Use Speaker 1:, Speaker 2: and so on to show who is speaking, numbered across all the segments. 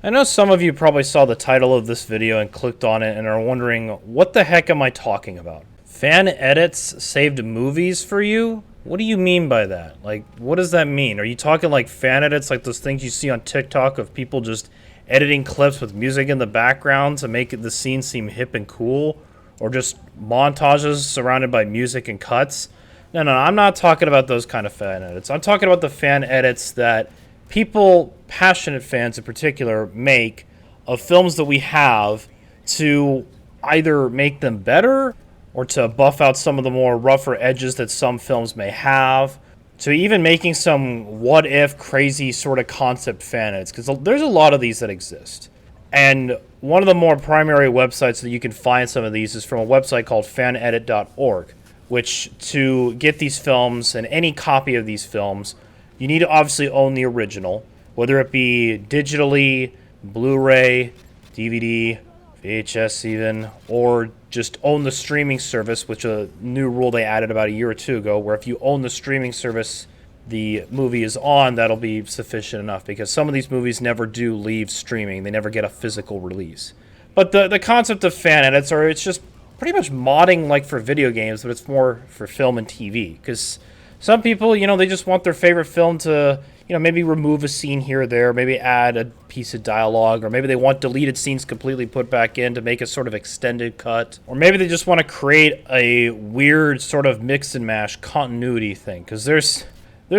Speaker 1: I know some of you probably saw the title of this video and clicked on it and are wondering, what the heck am I talking about? Fan edits saved movies for you? What do you mean by that? Like, what does that mean? Are you talking like fan edits, like those things you see on TikTok of people just editing clips with music in the background to make the scene seem hip and cool? Or just montages surrounded by music and cuts? No, I'm not talking about those kind of fan edits. I'm talking about the fan edits that people, passionate fans in particular, make of films that we have to either make them better or to buff out some of the more rougher edges that some films may have, to even making some what if crazy sort of concept fan edits, because there's a lot of these that exist. And one of the more primary websites that you can find some of these is from a website called fanedit.org, which to get these films and any copy of these films, you need to obviously own the original, whether it be digitally, Blu-ray, DVD, VHS even, or just own the streaming service, which a new rule they added about a year or two ago, where if you own the streaming service the movie is on, that'll be sufficient enough, because some of these movies never do leave streaming. They never get a physical release. But the concept of fan edits are, it's just pretty much modding like for video games, but it's more for film and TV, because some people, they just want their favorite film to, maybe remove a scene here or there, maybe add a piece of dialogue, or maybe they want deleted scenes completely put back in to make a sort of extended cut, or maybe they just want to create a weird sort of mix and mash continuity thing, because there's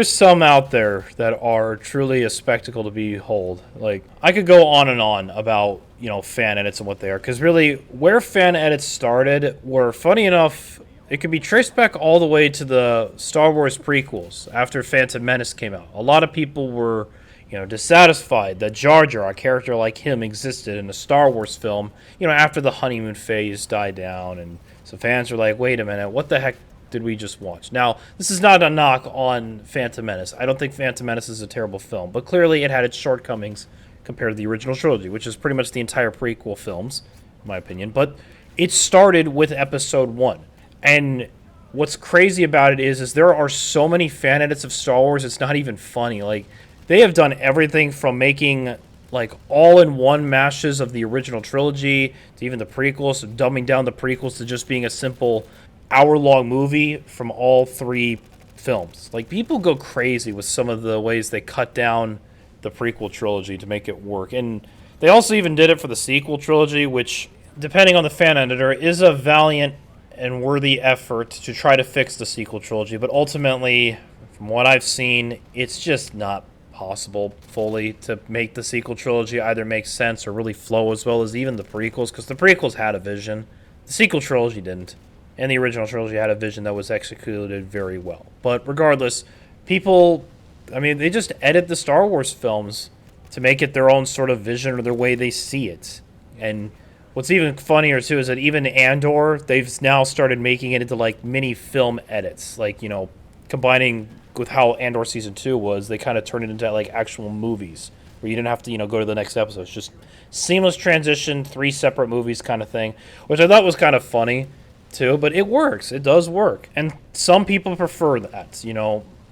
Speaker 1: some out there that are truly a spectacle to behold. Like, I could go on and on about, fan edits and what they are, because really, where fan edits started were, funny enough, it can be traced back all the way to the Star Wars prequels after Phantom Menace came out. A lot of people were, dissatisfied that Jar Jar, a character like him, existed in a Star Wars film, after the honeymoon phase died down. And so fans were like, wait a minute, what the heck did we just watch? Now, this is not a knock on Phantom Menace. I don't think Phantom Menace is a terrible film, but clearly it had its shortcomings compared to the original trilogy, which is pretty much the entire prequel films, in my opinion. But it started with Episode 1. And what's crazy about it is there are so many fan edits of Star Wars, it's not even funny. Like, they have done everything from making, like, all-in-one mashes of the original trilogy to even the prequels, dumbing down the prequels to just being a simple hour-long movie from all three films. Like, people go crazy with some of the ways they cut down the prequel trilogy to make it work. And they also even did it for the sequel trilogy, which, depending on the fan editor, is a valiant and worthy effort to try to fix the sequel trilogy, but ultimately, from what I've seen, it's just not possible fully to make the sequel trilogy either make sense or really flow as well as even the prequels, because the prequels had a vision, the sequel trilogy didn't, and the original trilogy had a vision that was executed very well. But regardless, people, they just edit the Star Wars films to make it their own sort of vision or their way they see it. And what's even funnier, too, is that even Andor, they've now started making it into, like, mini film edits. Like, combining with how Andor Season 2 was, they kind of turned it into, like, actual movies, where you didn't have to, go to the next episode. It's just seamless transition, 3 separate movies kind of thing, which I thought was kind of funny, too. But it works. It does work. And some people prefer that,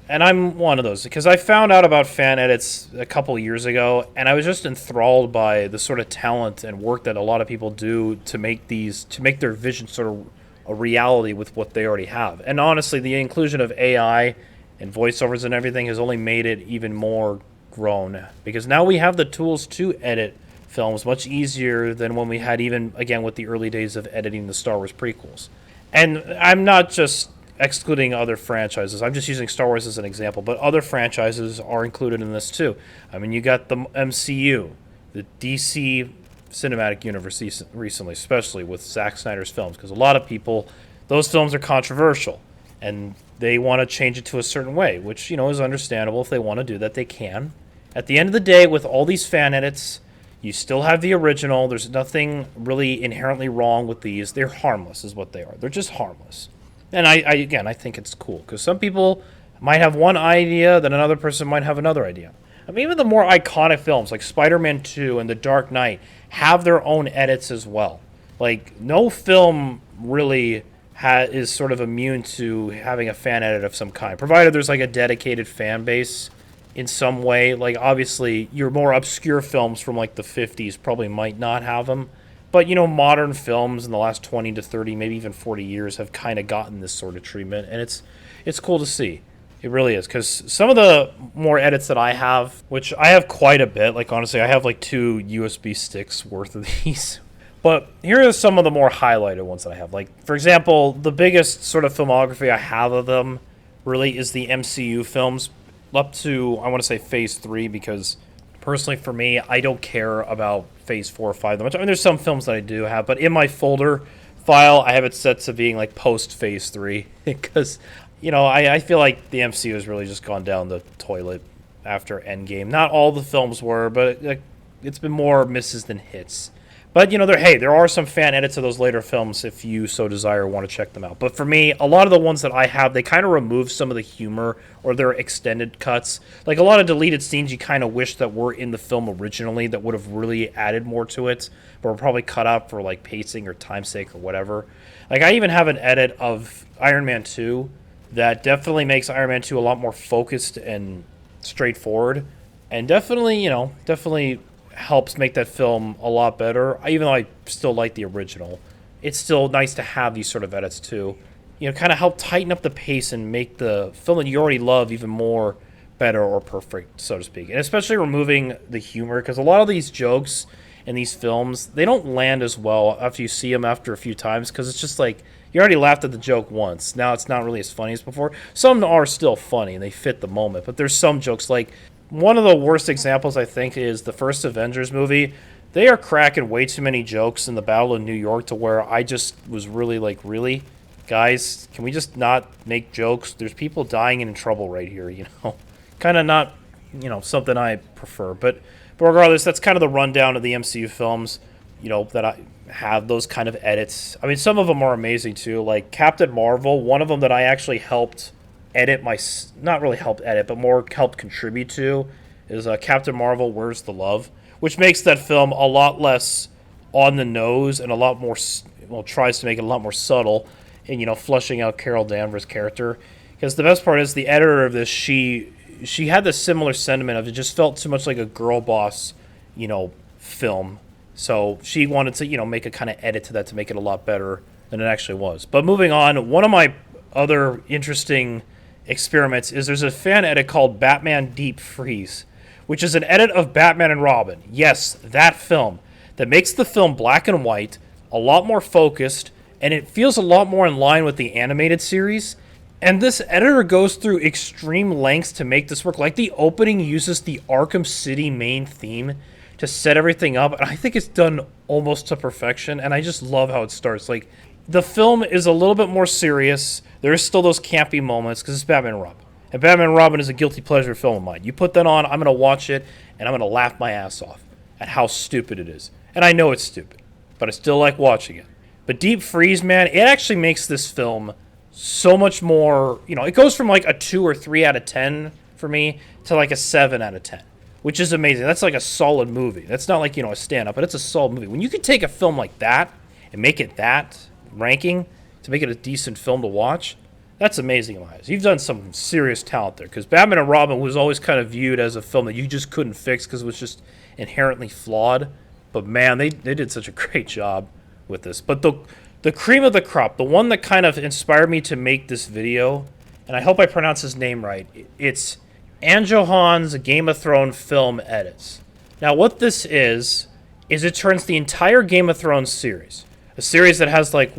Speaker 1: And I'm one of those, because I found out about fan edits a couple years ago, and I was just enthralled by the sort of talent and work that a lot of people do to make their vision sort of a reality with what they already have. And honestly, the inclusion of AI and voiceovers and everything has only made it even more grown, because now we have the tools to edit films much easier than when we had, even, again, with the early days of editing the Star Wars prequels. And I'm not just excluding other franchises. I'm just using Star Wars as an example, but other franchises are included in this too. You got the MCU, the DC Cinematic Universe recently, especially with Zack Snyder's films, because a lot of people, those films are controversial, and they want to change it to a certain way, which, is understandable. If they want to do that, they can. At the end of the day, with all these fan edits, you still have the original. There's nothing really inherently wrong with these. They're harmless is what they are. They're just harmless. And I think it's cool, because some people might have one idea, then another person might have another idea. Even the more iconic films, like Spider-Man 2 and The Dark Knight, have their own edits as well. Like, no film really is sort of immune to having a fan edit of some kind, provided there's, like, a dedicated fan base in some way. Like, obviously, your more obscure films from like the 50s probably might not have them. But, modern films in the last 20 to 30, maybe even 40 years have kind of gotten this sort of treatment. And it's cool to see. It really is. Because some of the more edits that I have, which I have quite a bit, like, honestly, I have like 2 USB sticks worth of these. But here are some of the more highlighted ones that I have. Like, for example, the biggest sort of filmography I have of them really is the MCU films up to, I want to say, Phase 3, because personally for me, I don't care about Phase 4 or 5 that much. I mean, there's some films that I do have, but in my folder file, I have it set to being like post Phase 3 because, I feel like the MCU has really just gone down the toilet after Endgame. Not all the films were, but it's been more misses than hits. But, there are some fan edits of those later films if you so desire want to check them out. But for me, a lot of the ones that I have, they kind of remove some of the humor or their extended cuts. Like a lot of deleted scenes you kind of wish that were in the film originally that would have really added more to it, but were probably cut out for like pacing or time's sake or whatever. Like I even have an edit of Iron Man 2 that definitely makes Iron Man 2 a lot more focused and straightforward. And definitely, definitely helps make that film a lot better. Even though I still like the original, it's still nice to have these sort of edits too. Kind of help tighten up the pace and make the film that you already love even more better or perfect, so to speak. And especially removing the humor, because a lot of these jokes in these films, they don't land as well after you see them after a few times, because it's just like, you already laughed at the joke once. Now it's not really as funny as before. Some are still funny and they fit the moment, but there's some jokes like, one of the worst examples, I think, is the first Avengers movie. They are cracking way too many jokes in the Battle of New York to where I just was really like, really? Guys, can we just not make jokes? There's people dying and in trouble right here, Kind of not, something I prefer. But regardless, that's kind of the rundown of the MCU films, that I have those kind of edits. I mean, some of them are amazing, too. Like Captain Marvel, one of them that I actually helped edit not really help edit, but more help contribute to is Captain Marvel Where's the Love, which makes that film a lot less on the nose and a lot more, tries to make it a lot more subtle in, fleshing out Carol Danvers' character. Because the best part is the editor of this, she had this similar sentiment of it just felt too much like a girl boss, film. So she wanted to, make a kind of edit to that to make it a lot better than it actually was. But moving on, one of my other interesting experiments is there's a fan edit called Batman Deep Freeze, which is an edit of Batman and Robin. Yes, that film that makes the film black and white, a lot more focused, and it feels a lot more in line with the animated series. And this editor goes through extreme lengths to make this work. Like the opening uses the Arkham City main theme to set everything up, and I think it's done almost to perfection, and I just love how it starts. Like, the film is a little bit more serious. There is still those campy moments because it's Batman and Robin. And Batman and Robin is a guilty pleasure film of mine. You put that on, I'm going to watch it, and I'm going to laugh my ass off at how stupid it is. And I know it's stupid, but I still like watching it. But Deep Freeze, man, it actually makes this film so much more, it goes from like a 2 or 3 out of 10 for me to like a 7 out of 10, which is amazing. That's like a solid movie. That's not like, a stand-up, but it's a solid movie. When you can take a film like that and make it that ranking to make it a decent film to watch, that's amazing in my eyes. You've done some serious talent there, because Batman and Robin was always kind of viewed as a film that you just couldn't fix because it was just inherently flawed. But man, they did such a great job with this. But the cream of the crop, the one that kind of inspired me to make this video, and I hope I pronounce his name right, it's Anjohan's Game of Thrones film edits. Now what this is it turns the entire Game of Thrones series, a series that has like,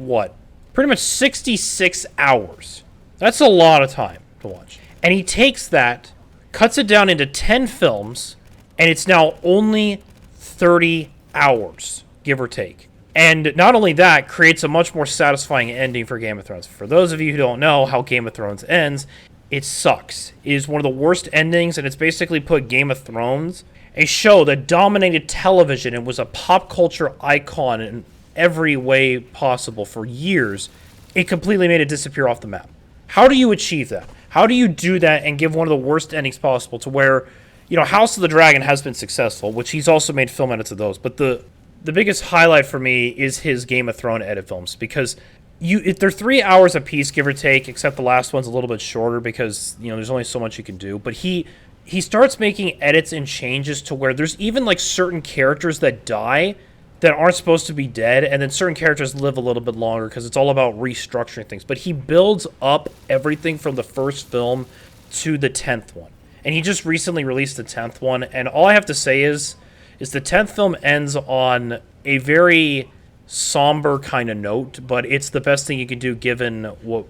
Speaker 1: pretty much 66 hours. That's a lot of time to watch. And he takes that, cuts it down into 10 films, and it's now only 30 hours, give or take. And not only that, creates a much more satisfying ending for Game of Thrones. For those of you who don't know how Game of Thrones ends, it sucks. It is one of the worst endings, and it's basically put Game of Thrones, a show that dominated television and was a pop culture icon in every way possible for years, it completely made it disappear off the map. How do you achieve that? How do you do that and give one of the worst endings possible to where, House of the Dragon has been successful, which he's also made film edits of those, but the biggest highlight for me is his Game of Thrones edit films, because they're 3 hours a piece, give or take, except the last one's a little bit shorter because, there's only so much you can do, but he he starts making edits and changes to where there's even like certain characters that die that aren't supposed to be dead, and then certain characters live a little bit longer because it's all about restructuring things. But he builds up everything from the first film to the 10th one. And he just recently released the 10th one, and all I have to say is the 10th film ends on a very somber kind of note, but it's the best thing you can do given what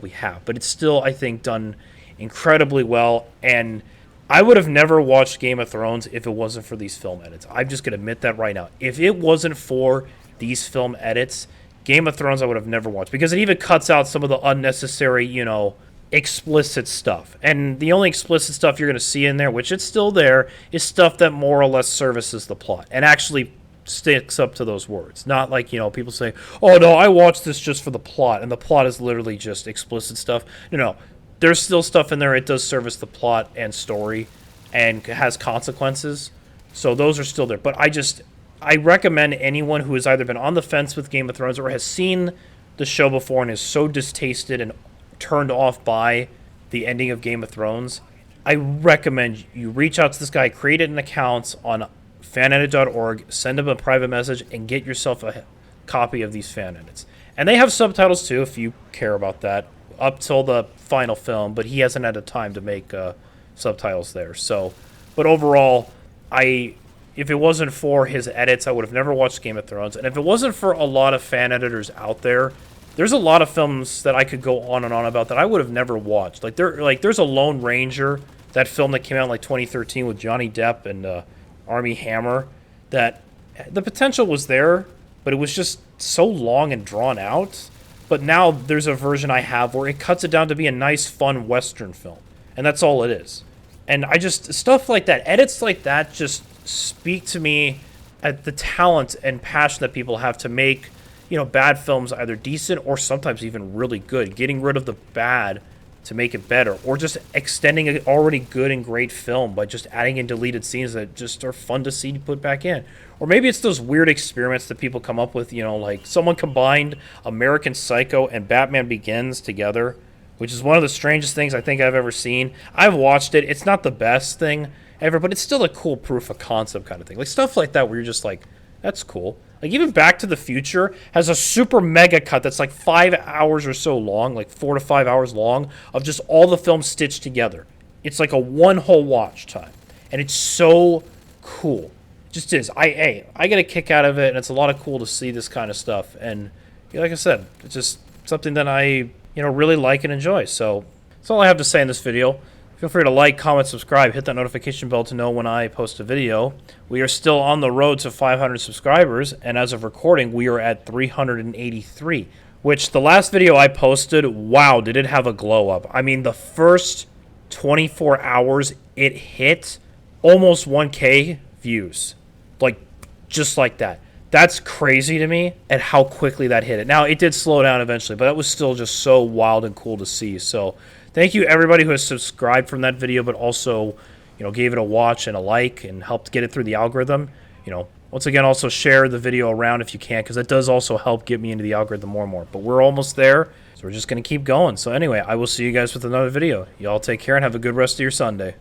Speaker 1: we have. But it's still, I think, done incredibly well, and I would have never watched Game of Thrones if it wasn't for these film edits. I'm just going to admit that right now. If it wasn't for these film edits, Game of Thrones I would have never watched, because it even cuts out some of the unnecessary, explicit stuff. And the only explicit stuff you're going to see in there, which it's still there, is stuff that more or less services the plot and actually sticks up to those words. Not like, people say, oh, no, I watched this just for the plot, and the plot is literally just explicit stuff. No. There's still stuff in there. It does service the plot and story and has consequences. So those are still there. But I recommend anyone who has either been on the fence with Game of Thrones or has seen the show before and is so distasted and turned off by the ending of Game of Thrones, I recommend you reach out to this guy, create an account on fanedit.org, send him a private message, and get yourself a copy of these fan edits. And they have subtitles too if you care about that, up till the final film, but he hasn't had the time to make subtitles there. So, but overall, if it wasn't for his edits, I would have never watched Game of Thrones. And if it wasn't for a lot of fan editors out there, there's a lot of films that I could go on and on about that I would have never watched. There's a Lone Ranger, that film that came out in 2013 with Johnny Depp and Armie Hammer, that the potential was there, but it was just so long and drawn out. But now there's a version I have where it cuts it down to be a nice, fun Western film. And that's all it is. And stuff like that, edits like that just speak to me at the talent and passion that people have to make, bad films either decent or sometimes even really good. Getting rid of the bad to make it better. Or just extending an already good and great film by just adding in deleted scenes that just are fun to see put back in. Or maybe it's those weird experiments that people come up with, like someone combined American Psycho and Batman Begins together, which is one of the strangest things I think I've ever seen. I've watched it. It's not the best thing ever, but it's still a cool proof of concept kind of thing. Like stuff like that where you're just like, that's cool. Like even Back to the Future has a super mega cut that's like 5 hours or so long, like 4 to 5 hours long, of just all the films stitched together. It's like a one whole watch time. And it's so cool. Just is. I get a kick out of it, and it's a lot of cool to see this kind of stuff. And like I said, it's just something that I really like and enjoy. So that's all I have to say in this video. Feel free to like, comment, subscribe, hit that notification bell to know when I post a video. We are still on the road to 500 subscribers, and as of recording, we are at 383, which the last video I posted, wow, did it have a glow up. I mean, the first 24 hours, it hit almost 1K views. Like, just like that. That's crazy to me at how quickly that hit it. Now, it did slow down eventually, but that was still just so wild and cool to see. So, thank you everybody who has subscribed from that video, but also, gave it a watch and a like and helped get it through the algorithm. Once again, also share the video around if you can, because that does also help get me into the algorithm more and more. But we're almost there, so we're just going to keep going. So anyway, I will see you guys with another video. Y'all take care and have a good rest of your Sunday.